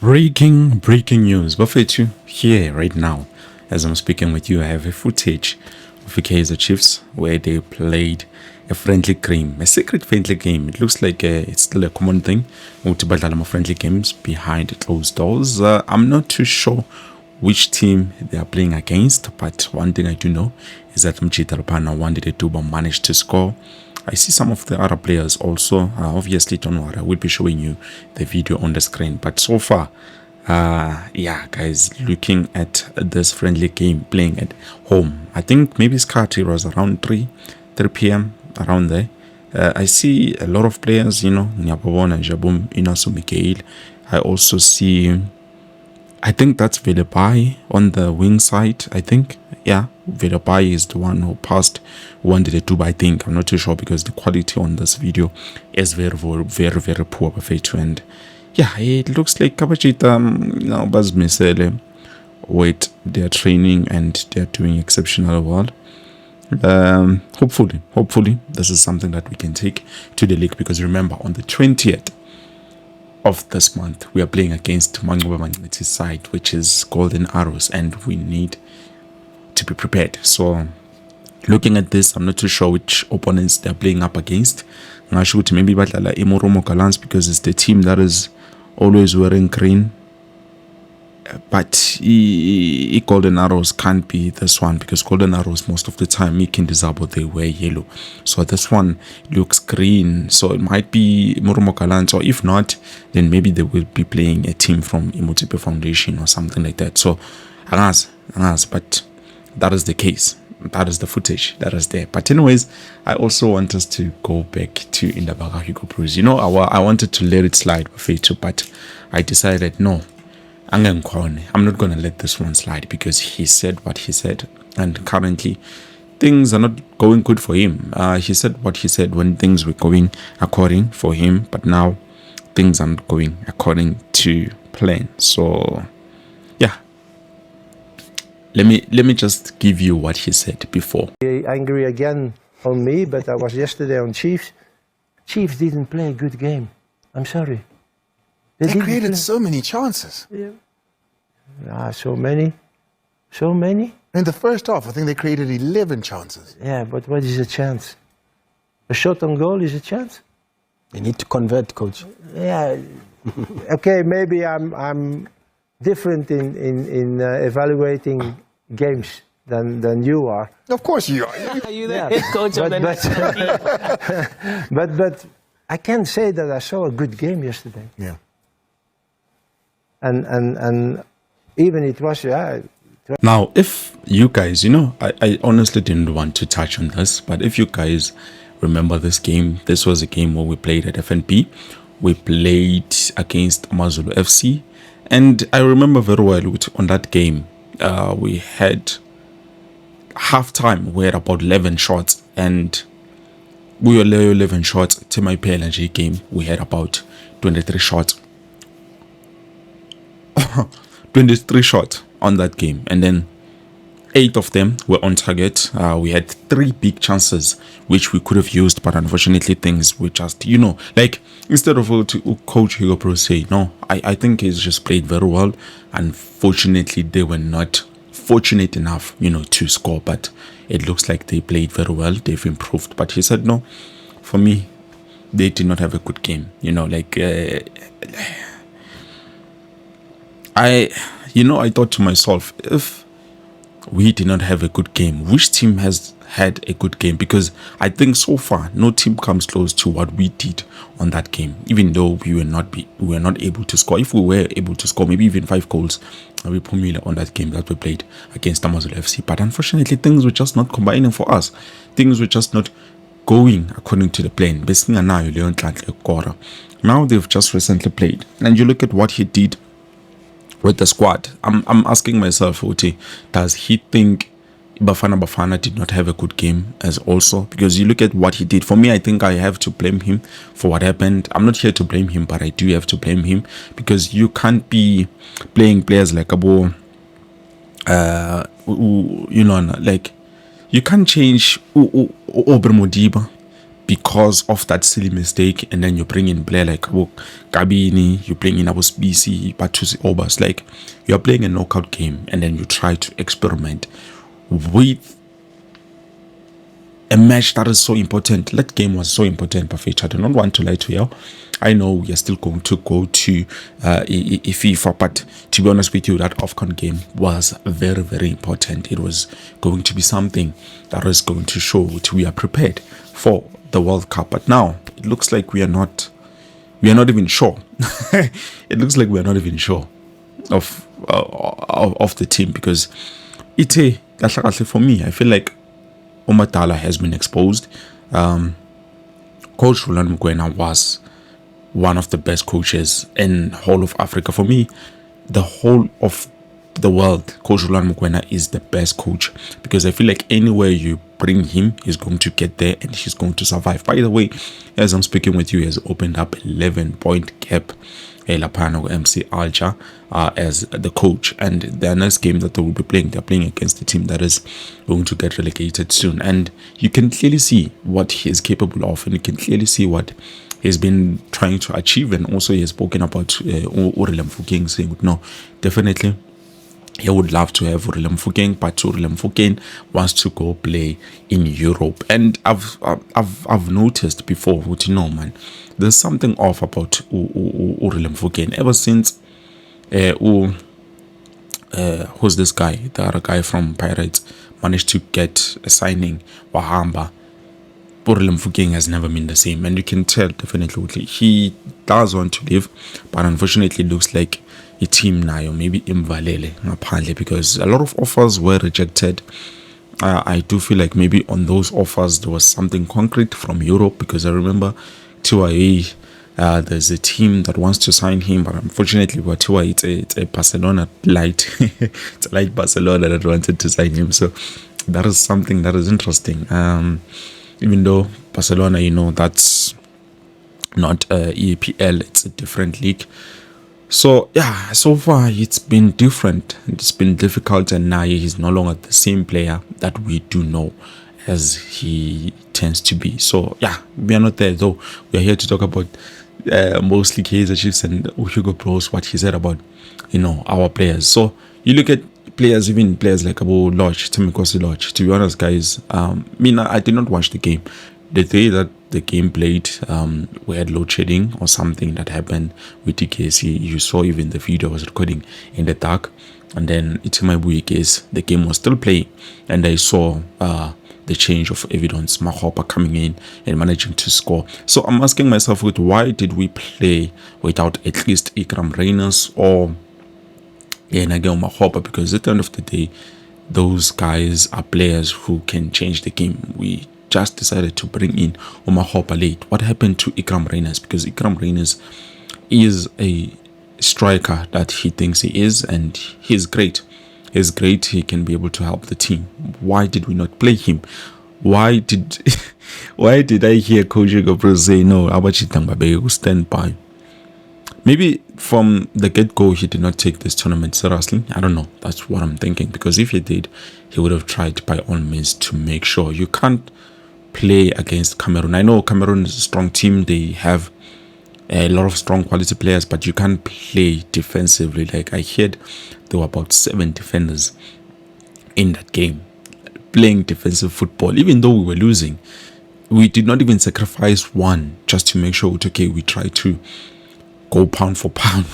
Breaking news. Bafethu, here right now, as I'm speaking with you, I have a footage of the Kaizer Chiefs where they played a friendly game, a secret friendly game. It looks like it's still a common thing. Friendly games behind closed doors. I'm not too sure which team they are playing against, but one thing I do know is that Mchita Rapana wanted to do but managed to score. I see some of the other players also. Obviously, don't worry, I will be showing you the video on the screen. But so far, yeah, guys, looking at this friendly game playing at home. I think maybe Scotty was around 3 p.m. around there. I see a lot of players, Nyapobona, Jabum, Inasu Mikael. I also see, I think that's Velepai on the wing side, I think. Yeah, Velepai is the one who passed 1-2, I think. I'm not too sure because the quality on this video is very poor. And yeah, it looks like Kabachita, Bazmisele. Wait, they're training and they're doing exceptional well. Hopefully, this is something that we can take to the league because remember, on the 20th of this month, we are playing against Mangoba Magneti's side, which is Golden Arrows, and we need to be prepared. So looking at this, I'm not too sure which opponents they're playing up against. I'm sure maybe Batlala Imoromo Galans because it's the team that is always wearing green. But Golden Arrows can't be this one because Golden Arrows most of the time Mikin Disable they wear yellow. So this one looks green. So it might be Moromo Galans, or if not, then maybe they will be playing a team from Imotipe Foundation or something like that. So but that is the case. That is the footage that is there. But anyways, I also want us to go back to Indabaga Hugo Bruce. I wanted to let it slide, but I decided no, I'm not going to let this one slide because he said what he said, and currently things are not going good for him. He said what he said when things were going according for him, but now things aren't going according to plan. So yeah, let me just give you what he said before. Angry again on me, but I was yesterday on Chiefs. Chiefs didn't play a good game. I'm sorry. They created so many chances. Yeah, so many. In the first half, I think they created 11 chances. Yeah, but what is a chance? A shot on goal is a chance? They need to convert, coach. Yeah. Okay, maybe I'm different in evaluating games than you are. Of course you are. You're the head coach of the national team. But I can say that I saw a good game yesterday. Yeah. And even it was, Now, if you guys, I honestly didn't want to touch on this, but if you guys remember this game, this was a game where we played at FNP. We played against Amazulu FC. And I remember very well on that game, we had halftime, we had about 11 shots. And we were 11 shots. To my PLNG game, we had about 23 shots. 23 shots on that game, and then 8 of them were on target. We had 3 big chances which we could have used, but unfortunately things were just, like instead of Coach Hugo Pro say, no, I think he's just played very well. Unfortunately, they were not fortunate enough, to score, but it looks like they played very well. They've improved, but he said, no, for me, they did not have a good game, I thought to myself, if we did not have a good game, which team has had a good game? Because I think so far no team comes close to what we did on that game, even though we were not able to score. If we were able to score maybe even 5 goals, we put on that game that we played against Amazulu FC. But unfortunately things were just not combining for us. Things were just not going according to the plan. Now they've just recently played, and you look at what he did with the squad. I'm asking myself, Oti, does he think Bafana did not have a good game as also? Because you look at what he did. For me, I think I have to blame him for what happened. I'm not here to blame him, but I do have to blame him because you can't be playing players like Abo, like you can't change Ober Modiba because of that silly mistake, and then you bring in player like Kabini, you bring in Abosbisi, Batusi Obas, like you're playing a knockout game, and then you try to experiment with a match that is so important. That game was so important, Bafetch. I do not want to lie to you. I know we are still going to go to FIFA, but to be honest with you, that AFCON game was very, very important. It was going to be something that is going to show that we are prepared for the World Cup. But now it looks like we are not even sure. It looks like we are not even sure of the team, because for me, I feel like Omatala has been exposed. Coach Roland Mokoena was one of the best coaches in whole of Africa. For me, the whole of the world, Coach Roland Mokoena is the best coach, because I feel like anywhere you bring him, he's going to get there and he's going to survive. By the way, as I'm speaking with you, he has opened up 11-point gap Lapano MC Alja as the coach, and the next game that they will be playing, they're playing against a team that is going to get relegated soon, and you can clearly see what he is capable of, and you can clearly see what he's been trying to achieve. And also he has spoken about Urele Mfokeng, saying no, definitely he would love to have Urele Mfokeng, but Urele Mfokeng wants to go play in Europe. And I've noticed before, what you know, man, there's something off about Urele Mfokeng ever since who's this guy, the other guy from Pirates, managed to get a signing, Wahamba. Urele Mfokeng has never been the same, and you can tell definitely he does want to leave, but unfortunately it looks like a team now maybe imvalele ngaphandle, because a lot of offers were rejected. I do feel like maybe on those offers there was something concrete from Europe, because I remember Tiwa, there's a team that wants to sign him, but unfortunately for Tiwa, it's a Barcelona light. It's a light Barcelona that wanted to sign him, so that is something that is interesting. Even though Barcelona, you know, that's not EPL, it's a different league. So yeah, so far it's been different, it's been difficult, and now he's no longer the same player that we do know as he tends to be. So yeah, we are not there though. We are here to talk about mostly Kaizer Chiefs and Hugo Bros, what he said about, you know, our players. So you look at players, even players like Abu Lodge, Timikosi Lodge. To be honest, guys, I did not watch the game. The day that the game played, we had load shedding or something that happened with DKC. You saw even the video was recording in the dark, and then it's in my case, the game was still playing, and I saw the change of evidence, Mahopa coming in and managing to score. So I'm asking myself, why did we play without at least Ikram Reyners or Mahopa? Because at the end of the day, those guys are players who can change the game. We just decided to bring in Mahopa late. What happened to Ikram Reyners? Because Ikram Reyners is a striker that he thinks he is, and he's great. He's great. He can be able to help the team. Why did we not play him? Why did I hear Coach Gobro say no? Abachitang Babe stand by? Maybe from the get-go he did not take this tournament seriously. I don't know. That's what I'm thinking. Because if he did, he would have tried by all means to make sure. You can't play against Cameroon. I know Cameroon is a strong team. They have a lot of strong quality players, but you can't play defensively. Like I heard there were about 7 defenders in that game playing defensive football. Even though we were losing, we did not even sacrifice one just to make sure we try to go pound for pound.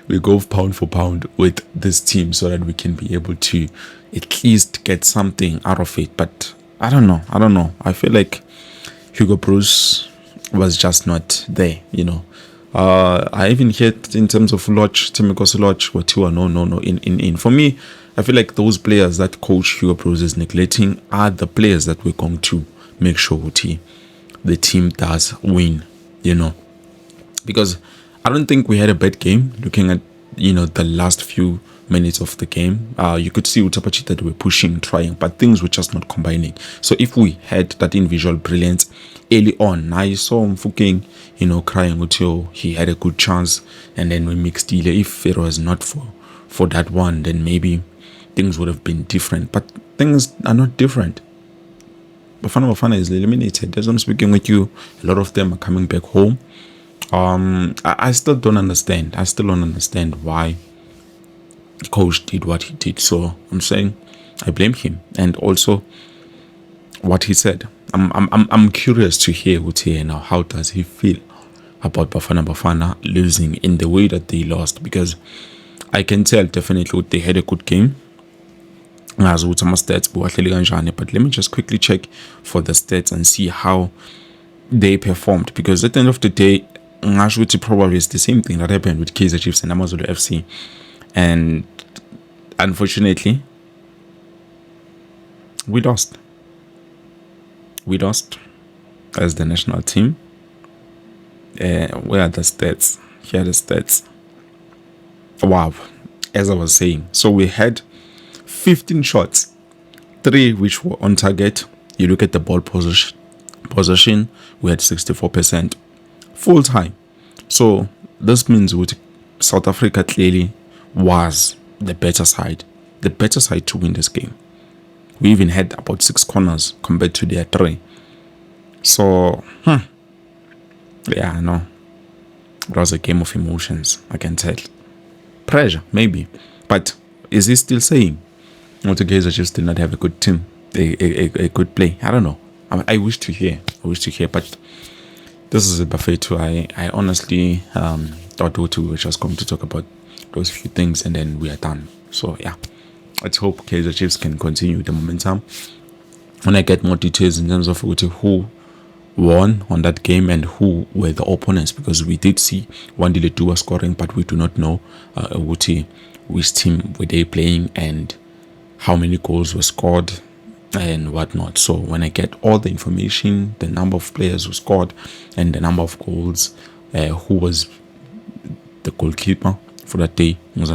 We go pound for pound with this team so that we can be able to at least get something out of it. But I don't know. I feel like Hugo Bruce was just not there, you know. I even heard in terms of Lodge, Timikosi Lodge, no. For me, I feel like those players that Coach Hugo Bruce is neglecting are the players that we're going to make sure the team does win, you know. Because I don't think we had a bad game. Looking at, you know, the last few minutes of the game, you could see Utapachi that were pushing, trying, but things were just not combining. So if we had that individual brilliance early on, I saw Mfokeng, you know, crying until he had a good chance, and then we mixed dealer. If it was not for that one, then maybe things would have been different. But things are not different. Bafana is eliminated. As I'm speaking with you, a lot of them are coming back home. I still don't understand. I still don't understand why the coach did what he did. So I'm saying I blame him, and also what he said. I'm curious to hear what he now. How does he feel about Bafana losing in the way that they lost? Because I can tell definitely they had a good game. But let me just quickly check for the stats and see how they performed, because at the end of the day, probably it's the same thing that happened with Kaizer Chiefs and Amazulu FC, and unfortunately we lost as the national team. Where are the stats? Here are the stats. Wow, as I was saying, so we had 15 shots, 3 which were on target. You look at the ball possession, we had 64% full time. So this means with South Africa clearly was the better side to win this game. We even had about 6 corners compared to their 3. So yeah, no, it was a game of emotions, I can tell. Pressure maybe, but is he still saying Kaizer just did not have a good team, a good play? I don't know. I wish to hear, but this is a buffet too. I honestly thought we were just going to talk about those few things and then we are done. So yeah, let's hope Kaizer Chiefs can continue the momentum. When I get more details in terms of who won on that game and who were the opponents, because we did see Wandile Dua scoring, but we do not know which team were they playing and how many goals were scored and whatnot. So when I get all the information, the number of players who scored and the number of goals, who was the goalkeeper for that day, down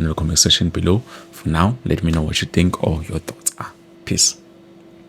in the comment section below. For now, let me know what you think or your thoughts are. Peace.